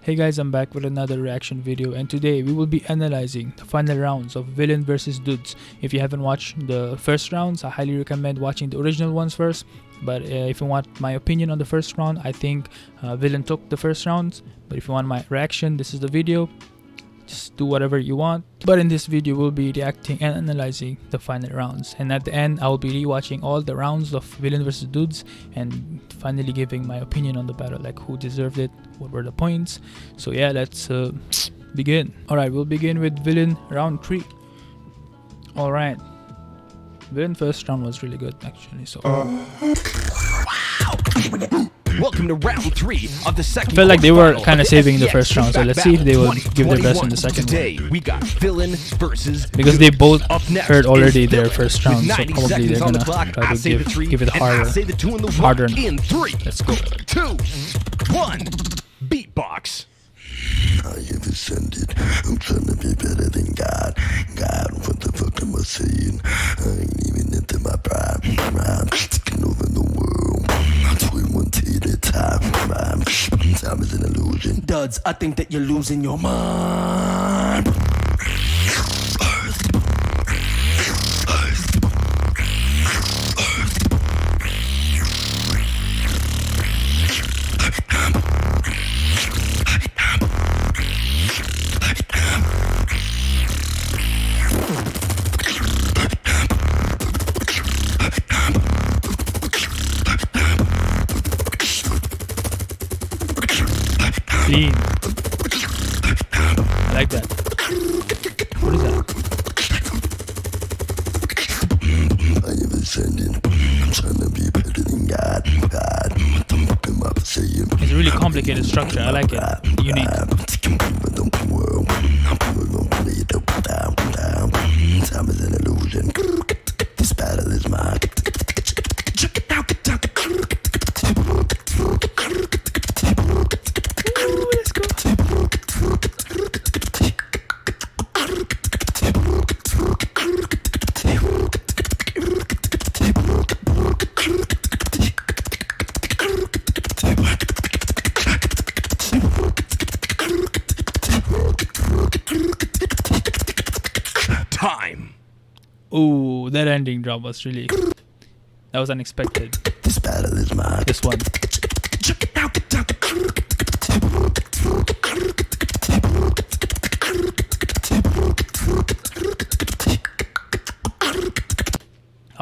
Hey guys, I'm back with another reaction video, and today we will be analyzing the final rounds of Villain vs Dudz. If you haven't watched the first rounds, I highly recommend watching the original ones first. But if you want my opinion on the first round, I think Villain took the first round. But if you want my reaction, this is the video. Just do whatever you want. But in this video, we'll be reacting and analyzing the final rounds. And at the end, I will be rewatching all the rounds of Villain vs Dudz and finally giving my opinion on the battle, like who deserved it, what were the points. So yeah, let's begin. Alright, we'll begin with Villain round 3. Alright. Villain first round was really good actually. So welcome to round 3 of the second. I felt like they were kind of saving the first round, so let's see if they will give their best in the second Today, one. we got Villain versus Because they both Dudz. heard already their first round, so 90 probably they're seconds on gonna the clock. try I to say the three, give it and I say the two and the one. harder. In 3, Let's go. 2, 1. Beatbox. I have ascended. I'm trying to be better than God. God, what the fuck am I saying? I ain't even into my prime. I'm taking over the world. I'm doing one day at a time. Time is an illusion. Dudz, I think that you're losing your mind. Clean. I like that. What is that? I have ascended. I'm trying to be better than God. God, what the fuck am I saying? It's a really complicated structure. I like it. Unique. I'm taking over the world. I'm doing one day at a time. Time is an illusion. This battle is mine. Let's go. Time. Ooh, that ending drop was really... That was unexpected. This battle is mine. This one.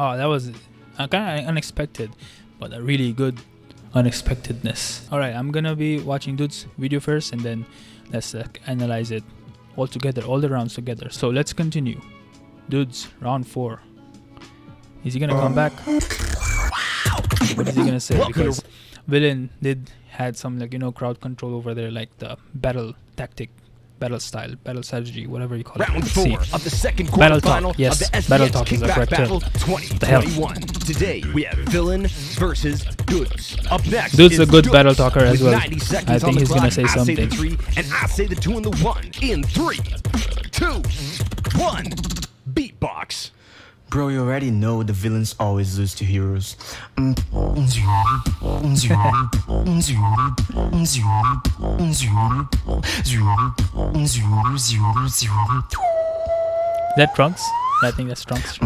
Oh, that was kind of unexpected, but a really good unexpectedness. Alright, I'm gonna be watching Dudz video first, and then let's analyze it all together, all the rounds together. So let's continue. Dudz, round 4. Is he gonna come back? What is he gonna say? Because Villain had some, like, you know, crowd control over there, like the battle tactic, battle style, battle strategy, whatever you call it. Round 4 of the second Battle quarterfinal talk, yes. of the Battle SBX talk is the KICKBACK correct battle term. 2021. Today we have Villain versus Dudz. Up next, Dudz is a good Dudz battle talker as with well. 90 seconds I think on the he's gonna clock. say I say the something. 3 and I say the 2 and the 1. In 3, 2, 1. Beatbox. Bro, you already know the villains always lose to heroes. That Trunks? I think that's Trunks.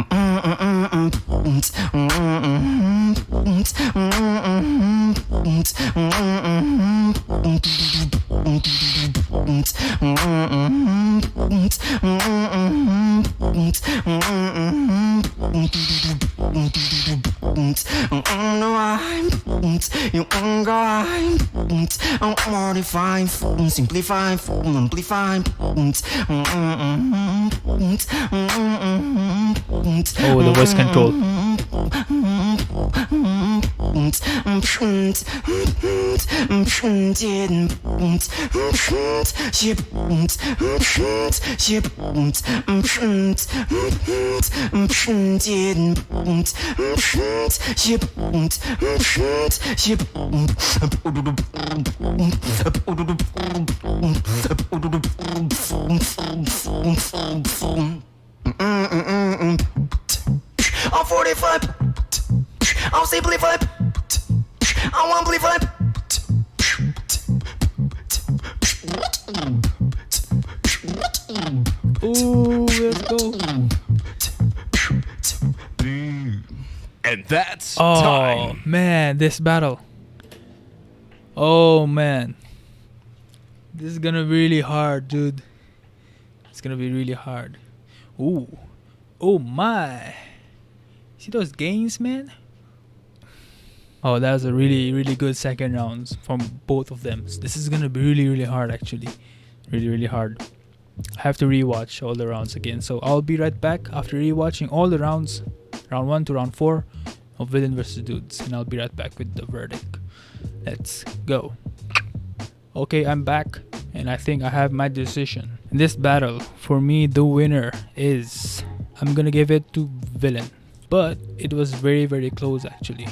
Simplify, amplify. Oh, the voice control. I'm 45. I'll simplify. I'll amplify. Ooh, let's go. And that's Oh time. man, this battle. Oh man, this is gonna be really hard, dude. It's gonna be really hard. Ooh, oh my. See those gains, man? Oh, that was a really good second rounds from both of them. This is gonna be really hard, actually. Really hard. I have to rewatch all the rounds again. So I'll be right back after rewatching all the rounds, round 1 to round 4 of Villain versus Dudz, and I'll be right back with the verdict. Let's go. Okay, I'm back, and I think I have my decision. In this battle, for me, the winner is, I'm gonna give it to Villain, but it was very close, actually.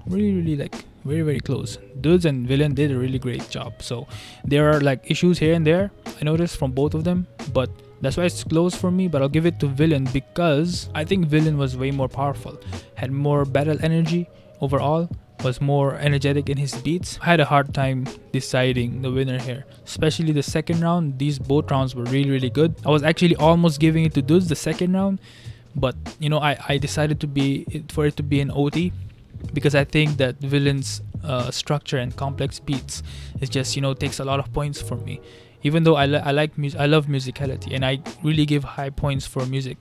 Really like very close. Dudz and Villain did a really great job. So there are like issues here and there I noticed from both of them, but that's why it's close for me. But I'll give it to Villain because I think Villain was way more powerful, had more battle energy overall, was more energetic in his beats. I had a hard time deciding the winner here, especially the second round. These both rounds were really good. I was actually almost giving it to Dudz the second round, but you know, I decided for it to be an OT, because I think that Villain's structure and complex beats is just, you know, takes a lot of points for me. Even though I like music, I love musicality, and I really give high points for music.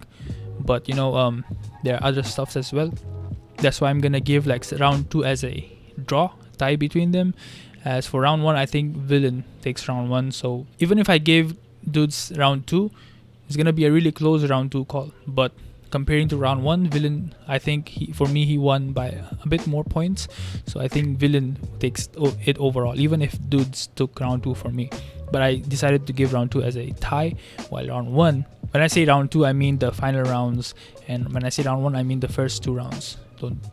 But you know, there are other stuffs as well. That's why I'm gonna give like round 2 as a draw, tie between them. As for round 1, I think Villain takes round 1. So even if I gave Dudz round 2, it's gonna be a really close round 2 call. But comparing to round 1, Villain, I think he won by a bit more points. So I think Villain takes it overall, even if Dudz took round 2 for me. But I decided to give round 2 as a tie, while round 1, when I say round 2, I mean the final rounds, and when I say round 1, I mean the first 2 rounds.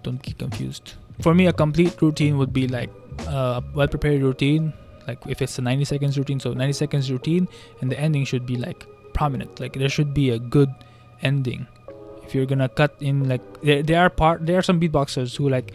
Don't get confused. For me, a complete routine would be like a well-prepared routine, like if it's a 90 seconds routine, so 90 seconds routine, and the ending should be like prominent. Like there should be a good ending. If you're gonna cut in, like there are some beatboxers who like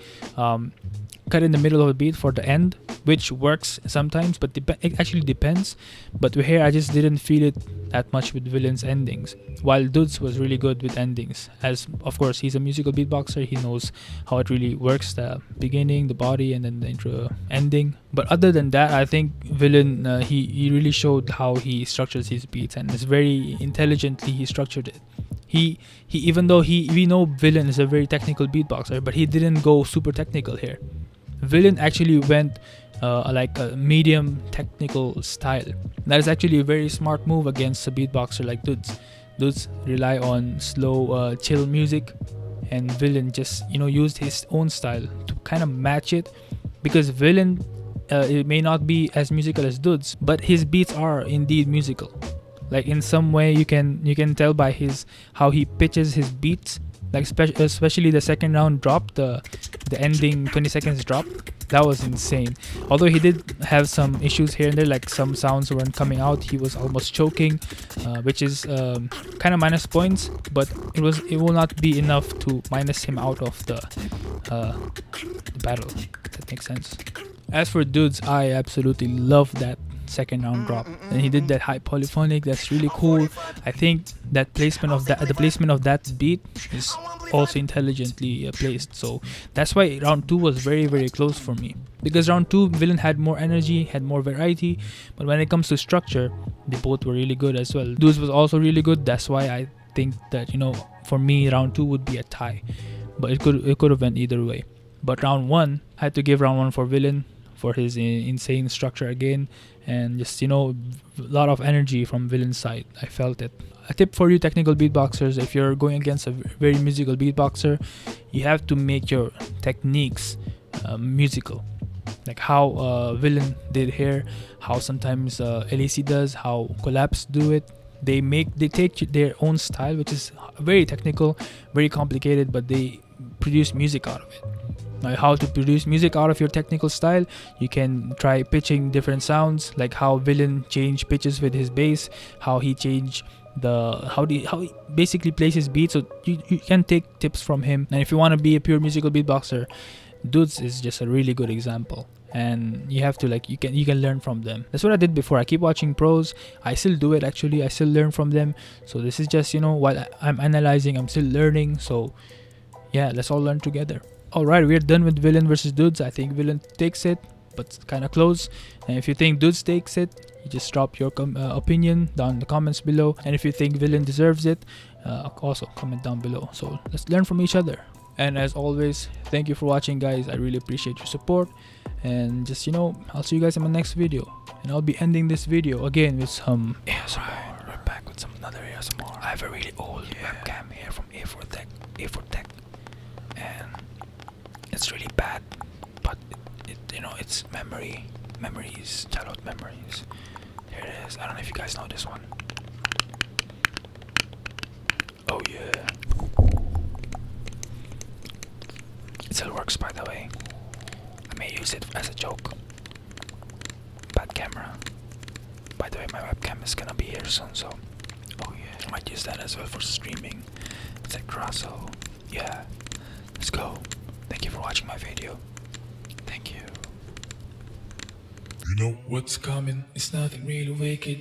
cut in the middle of a beat for the end, which works sometimes, but it actually depends. But here I just didn't feel it that much with Villain's endings, while Dudz was really good with endings, as of course he's a musical beatboxer. He knows how it really works, the beginning, the body, and then the intro ending. But other than that, I think Villain, he really showed how he structures his beats, and it's very intelligently he structured it. He even though we know Villain is a very technical beatboxer, but he didn't go super technical here. Villain actually went like a medium technical style. That is actually a very smart move against a beatboxer like Dudz. Dudz rely on slow, chill music, and Villain just, you know, used his own style to kind of match it, because Villain, it may not be as musical as Dudz, but his beats are indeed musical. Like in some way, you can tell by how he pitches his beats. Like especially the second round drop, the ending 20 seconds drop, that was insane. Although he did have some issues here and there, like some sounds weren't coming out, he was almost choking, which is kind of minus points, but it will not be enough to minus him out of the battle, if that makes sense. As for Dudz, I absolutely love that second round drop, and he did that high polyphonic. That's really cool. I think that the placement of that beat is also intelligently placed. So that's why round 2 was very close for me, because round 2 Villain had more energy, had more variety, but when it comes to structure, they both were really good as well. Dudz was also really good. That's why I think that, you know, for me round 2 would be a tie, but it could have went either way. But round 1, I had to give round 1 for Villain, for his insane structure again, and just, you know, a lot of energy from Villain's side. I felt it. A tip for you technical beatboxers: if you're going against a very musical beatboxer, you have to make your techniques musical, like how Villain did here, how sometimes LAC does, how Collapse do it. They take their own style, which is very technical, very complicated, but they produce music out of it. Now, how to produce music out of your technical style, you can try pitching different sounds, like how Villain changed pitches with his bass, how he changed how he basically plays his beats. So you can take tips from him. And if you want to be a pure musical beatboxer, Dudz is just a really good example. and you have to like you can learn from them. That's what I did before. I keep watching pros. I still do it actually. I still learn from them. So this is just, you know, while I'm analyzing, I'm still learning. So yeah, let's all learn together. Alright, we're done with Villain versus Dudz. I think Villain takes it, but it's kind of close. And if you think Dudz takes it, you just drop your opinion down in the comments below. And if you think Villain deserves it, also comment down below. So let's learn from each other. And as always, thank you for watching, guys. I really appreciate your support. And just, you know, I'll see you guys in my next video. And I'll be ending this video again with some ASMR. We're back with another ASMR. I have a really old webcam here from A4Tech, and it's really bad, but it you know, it's memories, childhood memories. Here it is. I don't know if you guys know this one. Oh yeah. It still works, by the way. I may use it as a joke. Bad camera. By the way, my webcam is gonna be here soon, so oh yeah, I might use that as well for streaming, etc. So yeah, let's go. Thank you for watching my video. Thank you. You know what's coming? It's nothing really wicked.